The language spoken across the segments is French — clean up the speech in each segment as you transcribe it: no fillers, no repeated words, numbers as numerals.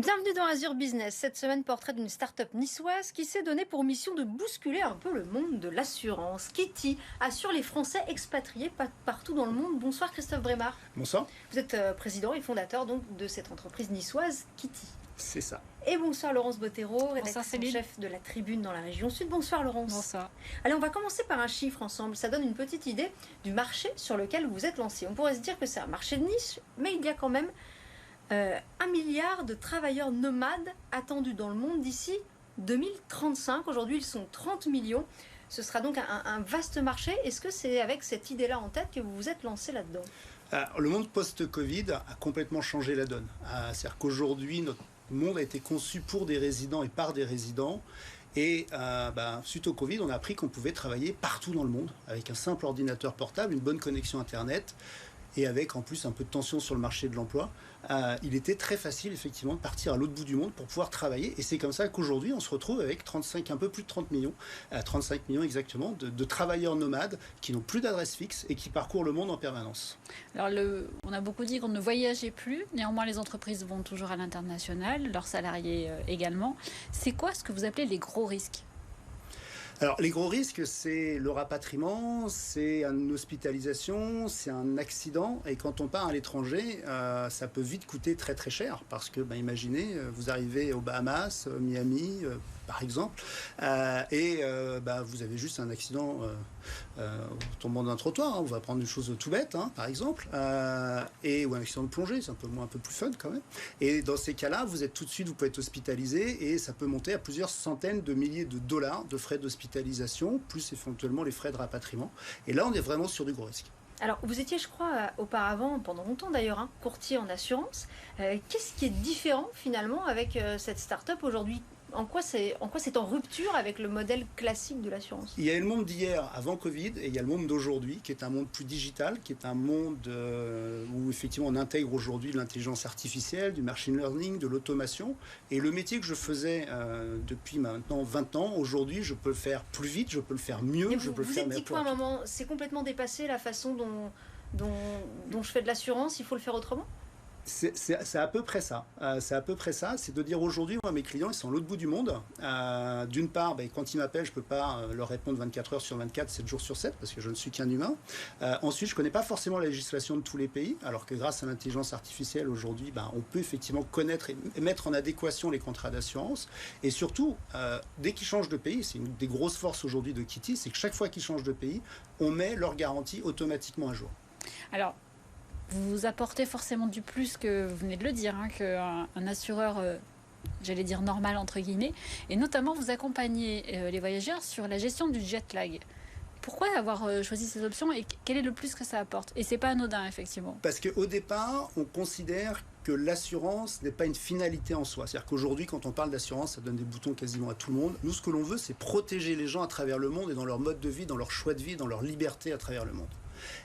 Bienvenue dans Azure Business. Cette semaine, portrait d'une start-up niçoise qui s'est donnée pour mission de bousculer un peu le monde de l'assurance. Kitty assure les Français expatriés partout dans le monde. Bonsoir Christophe Brémard. Bonsoir. Vous êtes président et fondateur donc de cette entreprise niçoise Kitty. C'est ça. Et bonsoir Laurence Bottero, rédactrice en chef de la Tribune dans la région Sud. Bonsoir Laurence. Bonsoir. Allez, on va commencer par un chiffre ensemble. Ça donne une petite idée du marché sur lequel vous êtes lancé. On pourrait se dire que c'est un marché de niche, mais il y a quand même 1 milliard de travailleurs nomades attendus dans le monde d'ici 2035. Aujourd'hui, ils sont 30 millions. Ce sera donc un vaste marché. Est-ce que c'est avec cette idée-là en tête que vous vous êtes lancé là-dedans ? Le monde post-Covid a complètement changé la donne. C'est-à-dire qu'aujourd'hui, notre monde a été conçu pour des résidents et par des résidents. Et suite au Covid, on a appris qu'on pouvait travailler partout dans le monde avec un simple ordinateur portable, une bonne connexion Internet et avec en plus un peu de tension sur le marché de l'emploi. Il était très facile effectivement de partir à l'autre bout du monde pour pouvoir travailler. Et c'est comme ça qu'aujourd'hui, on se retrouve avec un peu plus de 30 millions, 35 millions exactement, de travailleurs nomades qui n'ont plus d'adresse fixe et qui parcourent le monde en permanence. Alors, on a beaucoup dit qu'on ne voyageait plus. Néanmoins, les entreprises vont toujours à l'international, leurs salariés également. C'est quoi ce que vous appelez les gros risques ? Alors, les gros risques, c'est le rapatriement, c'est une hospitalisation, c'est un accident. Et quand on part à l'étranger, ça peut vite coûter très très cher. Parce que, imaginez, vous arrivez aux Bahamas, Miami, par exemple, et vous avez juste un accident tombant d'un trottoir. On va prendre une chose tout bête, par exemple, ou un accident de plongée, c'est un peu plus fun quand même. Et dans ces cas-là, vous pouvez être hospitalisé et ça peut monter à plusieurs centaines de milliers de dollars de frais d'hospitalisation, plus éventuellement les frais de rapatriement. Et là, on est vraiment sur du gros risque. Alors, vous étiez, je crois, auparavant, pendant longtemps d'ailleurs, courtier en assurance. Qu'est-ce qui est différent finalement avec cette start-up aujourd'hui ? En quoi c'est en rupture avec le modèle classique de l'assurance ? Il y a le monde d'hier, avant Covid, et il y a le monde d'aujourd'hui, qui est un monde plus digital, qui est un monde où effectivement on intègre aujourd'hui de l'intelligence artificielle, du machine learning, de l'automation. Et le métier que je faisais depuis maintenant 20 ans, aujourd'hui, je peux le faire plus vite, je peux le faire mieux, je peux le faire meilleur. Vous êtes dit quoi à un moment ? C'est complètement dépassé la façon dont je fais de l'assurance, il faut le faire autrement ? C'est à peu près ça. C'est de dire aujourd'hui, moi, mes clients, ils sont à l'autre bout du monde. D'une part, quand ils m'appellent, je ne peux pas leur répondre 24 heures sur 24, 7 jours sur 7, parce que je ne suis qu'un humain. Ensuite, je ne connais pas forcément la législation de tous les pays, alors que grâce à l'intelligence artificielle, aujourd'hui, on peut effectivement connaître et mettre en adéquation les contrats d'assurance. Et surtout, dès qu'ils changent de pays, c'est une des grosses forces aujourd'hui de Kitty, c'est que chaque fois qu'ils changent de pays, on met leur garantie automatiquement à jour. Alors, vous apportez forcément du plus que vous venez de le dire, qu'un assureur, j'allais dire normal entre guillemets, et notamment vous accompagnez les voyageurs sur la gestion du jet lag. Pourquoi avoir choisi ces options et quel est le plus que ça apporte ? Et c'est pas anodin, effectivement. Parce qu'au départ, on considère que l'assurance n'est pas une finalité en soi. C'est-à-dire qu'aujourd'hui, quand on parle d'assurance, ça donne des boutons quasiment à tout le monde. Nous, ce que l'on veut, c'est protéger les gens à travers le monde et dans leur mode de vie, dans leur choix de vie, dans leur liberté à travers le monde.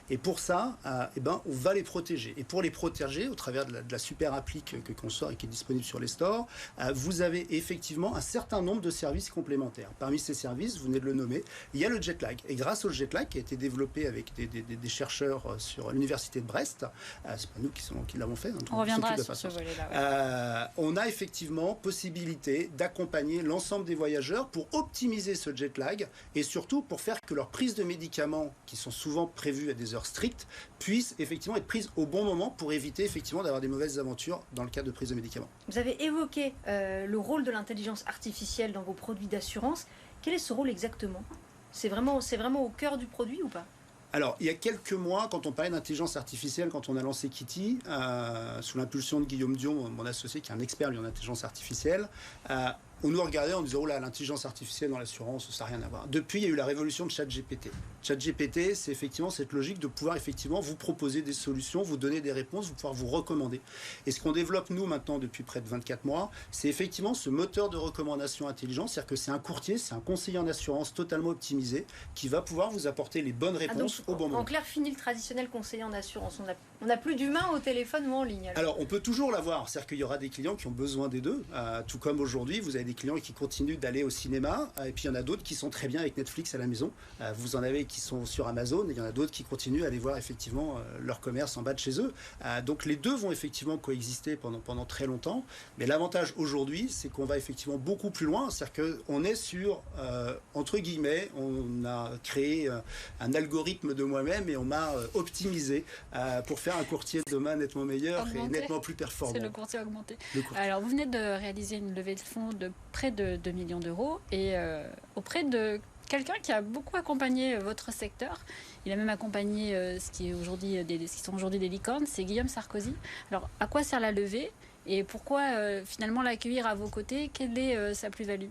Et pour ça, on va les protéger. Et pour les protéger, au travers de la super appli qu'on sort et qui est disponible sur les stores, vous avez effectivement un certain nombre de services complémentaires. Parmi ces services, vous venez de le nommer, il y a le jet lag. Et grâce au jet lag, qui a été développé avec des chercheurs sur l'université de Brest, c'est pas nous qui l'avons fait. On reviendra sur ce volet-là. Ouais. On a effectivement possibilité d'accompagner l'ensemble des voyageurs pour optimiser ce jet lag et surtout pour faire que leurs prises de médicaments, qui sont souvent prévues à des heures strictes, puissent effectivement être prises au bon moment pour éviter effectivement d'avoir des mauvaises aventures dans le cadre de prise de médicaments. Vous avez évoqué le rôle de l'intelligence artificielle dans vos produits d'assurance. Quel est ce rôle exactement ? C'est vraiment au cœur du produit ou pas ? Alors, il y a quelques mois, quand on parlait d'intelligence artificielle, quand on a lancé Kitty, sous l'impulsion de Guillaume Dion, mon associé, qui est un expert en intelligence artificielle, on nous regardait en disant « Oh là, l'intelligence artificielle dans l'assurance, ça n'a rien à voir ». Depuis, il y a eu la révolution de ChatGPT. ChatGPT, c'est effectivement cette logique de pouvoir effectivement vous proposer des solutions, vous donner des réponses, vous pouvoir vous recommander. Et ce qu'on développe, nous, maintenant, depuis près de 24 mois, c'est effectivement ce moteur de recommandation intelligent, c'est-à-dire que c'est un courtier, c'est un conseiller en assurance totalement optimisé qui va pouvoir vous apporter les bonnes réponses au bon moment. En clair, fini le traditionnel conseiller en assurance. On n'a plus d'humain au téléphone ou en ligne. Alors, on peut toujours l'avoir. C'est-à-dire qu'il y aura des clients qui ont besoin des deux. Tout comme aujourd'hui, vous avez des clients qui continuent d'aller au cinéma. Et puis il y en a d'autres qui sont très bien avec Netflix à la maison. Vous en avez qui sont sur Amazon. Et il y en a d'autres qui continuent à aller voir effectivement leur commerce en bas de chez eux. Donc les deux vont effectivement coexister pendant très longtemps. Mais l'avantage aujourd'hui, c'est qu'on va effectivement beaucoup plus loin. C'est-à-dire qu'on est sur, entre guillemets, on a créé un algorithme de moi-même et on m'a optimisé pour faire un courtier demain nettement meilleur et nettement plus performant. C'est le courtier augmenté. Alors, vous venez de réaliser une levée de fonds de près de 2 millions d'euros et auprès de quelqu'un qui a beaucoup accompagné votre secteur. Il a même accompagné ce qui sont aujourd'hui des licornes, c'est Guillaume Sarkozy. Alors, à quoi sert la levée et pourquoi finalement l'accueillir à vos côtés? Quelle est sa plus-value?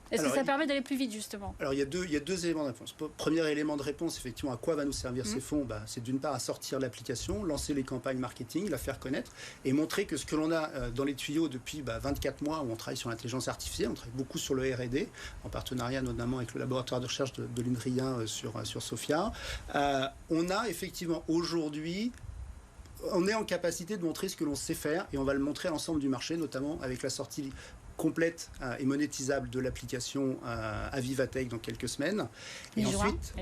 Est-ce que ça permet d'aller plus vite, justement? Alors, il y a deux éléments de réponse. Premier élément de réponse, effectivement, à quoi va nous servir ces fonds? C'est d'une part à sortir l'application, lancer les campagnes marketing, la faire connaître et montrer que ce que l'on a dans les tuyaux depuis 24 mois où on travaille sur l'intelligence artificielle, on travaille beaucoup sur le R&D, en partenariat notamment avec le laboratoire de recherche de l'INRIA sur Sophia. On a effectivement aujourd'hui... On est en capacité de montrer ce que l'on sait faire et on va le montrer à l'ensemble du marché, notamment avec la sortie complète et monétisable de l'application Avivatech dans quelques semaines. Et ensuite,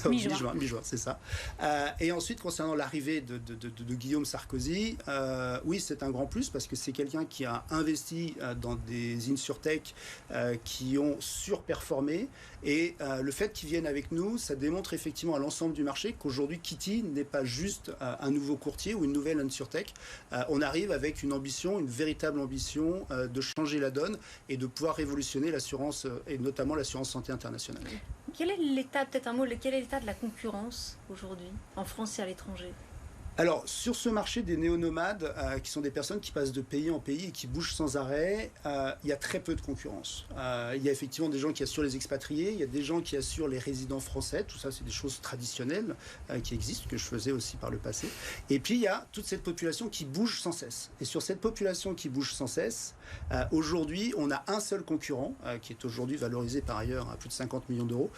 mi-juin, c'est ça. Et ensuite, concernant l'arrivée de Guillaume Sarkozy, oui, c'est un grand plus parce que c'est quelqu'un qui a investi dans des insurtech qui ont surperformé. Et le fait qu'ils viennent avec nous, ça démontre effectivement à l'ensemble du marché qu'aujourd'hui, Kity n'est pas juste un nouveau courtier ou une nouvelle insurtech. On arrive avec une ambition, une véritable ambition de changer la donne et de pouvoir révolutionner l'assurance et notamment l'assurance santé internationale. Quel est l'état, peut-être un mot, quel est l'état de la concurrence aujourd'hui en France et à l'étranger? Alors, sur ce marché des néonomades, qui sont des personnes qui passent de pays en pays et qui bougent sans arrêt, il y a très peu de concurrence. Il y a effectivement des gens qui assurent les expatriés, il y a des gens qui assurent les résidents français, tout ça c'est des choses traditionnelles qui existent, que je faisais aussi par le passé. Et puis il y a toute cette population qui bouge sans cesse. Et sur cette population qui bouge sans cesse, aujourd'hui on a un seul concurrent, qui est aujourd'hui valorisé par ailleurs à plus de 50 millions d'euros,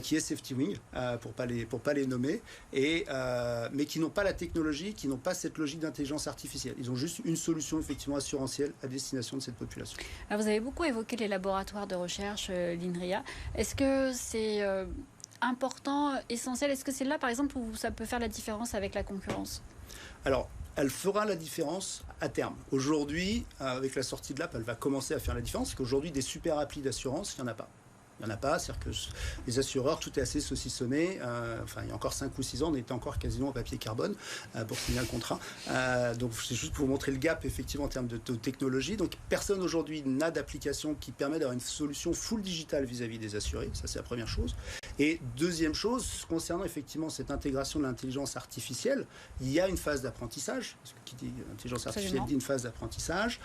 qui est SafetyWing, pour pas les nommer, mais qui n'ont pas la technologie, qui n'ont pas cette logique d'intelligence artificielle. Ils ont juste une solution effectivement assurantielle à destination de cette population. Alors, vous avez beaucoup évoqué les laboratoires de recherche, l'INRIA. Est-ce que c'est important, essentiel? Est-ce que c'est là, par exemple, où ça peut faire la différence avec la concurrence? Alors, elle fera la différence à terme. Aujourd'hui, avec la sortie de l'app, elle va commencer à faire la différence, parce qu'aujourd'hui, des super applis d'assurance, il n'y en a pas. Il n'y en a pas, c'est-à-dire que les assureurs, tout est assez saucissonné. Il y a encore 5 ou 6 ans, on était encore quasiment au papier carbone pour signer un contrat. Donc c'est juste pour vous montrer le gap effectivement en termes de technologie. Donc personne aujourd'hui n'a d'application qui permet d'avoir une solution full digital vis-à-vis des assurés. Ça c'est la première chose. Et deuxième chose, concernant effectivement cette intégration de l'intelligence artificielle, il y a une phase d'apprentissage. Parce que qui dit intelligence artificielle dit une phase d'apprentissage.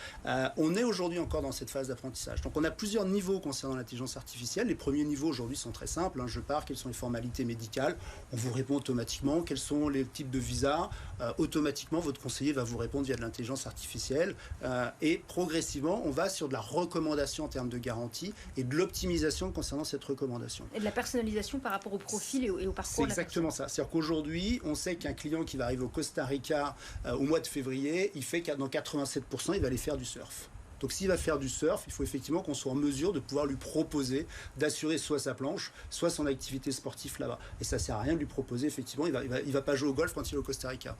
On est aujourd'hui encore dans cette phase d'apprentissage. Donc on a plusieurs niveaux concernant l'intelligence artificielle. Les premiers niveaux aujourd'hui sont très simples. Je pars, quelles sont les formalités médicales? On vous répond automatiquement. Quels sont les types de visas? Automatiquement, votre conseiller va vous répondre via de l'intelligence artificielle. Et progressivement, on va sur de la recommandation en termes de garantie et de l'optimisation concernant cette recommandation. Et de la personnalisation par rapport au profil et au parcours. C'est exactement ça. C'est-à-dire qu'aujourd'hui, on sait qu'un client qui va arriver au Costa Rica au mois de février, il fait que dans 87%, il va aller faire du surf. Donc s'il va faire du surf, il faut effectivement qu'on soit en mesure de pouvoir lui proposer d'assurer soit sa planche, soit son activité sportive là-bas. Et ça ne sert à rien de lui proposer, effectivement, il va pas jouer au golf quand il est au Costa Rica.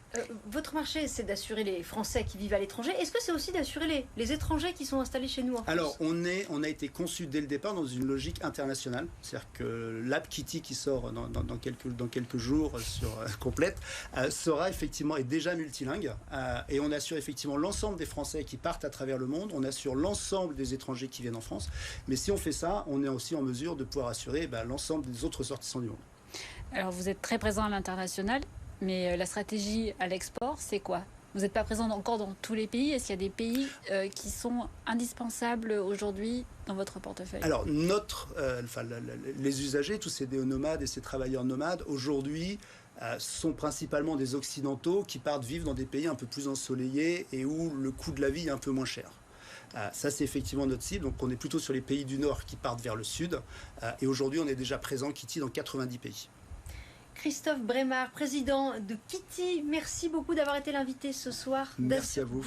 Votre marché, c'est d'assurer les Français qui vivent à l'étranger. Est-ce que c'est aussi d'assurer les étrangers qui sont installés chez nous en France? Alors, on a été conçu dès le départ dans une logique internationale. C'est-à-dire que l'app Kity qui sort dans quelques jours complète sera effectivement est déjà multilingue. Et on assure effectivement l'ensemble des Français qui partent à travers le monde. On assure l'ensemble des étrangers qui viennent en France. Mais si on fait ça, on est aussi en mesure de pouvoir assurer l'ensemble des autres sortissants du monde. Alors vous êtes très présent à l'international, mais la stratégie à l'export, c'est quoi? Vous n'êtes pas présent encore dans tous les pays. Est-ce qu'il y a des pays qui sont indispensables aujourd'hui dans votre portefeuille? Alors, les usagers, tous ces néo-nomades et ces travailleurs nomades, aujourd'hui, sont principalement des Occidentaux qui partent vivre dans des pays un peu plus ensoleillés et où le coût de la vie est un peu moins cher. Ça, c'est effectivement notre cible. Donc, on est plutôt sur les pays du Nord qui partent vers le Sud. Et aujourd'hui, on est déjà présent, Kity, dans 90 pays. Christophe Brémard, président de Kity, merci beaucoup d'avoir été l'invité ce soir. Merci à vous.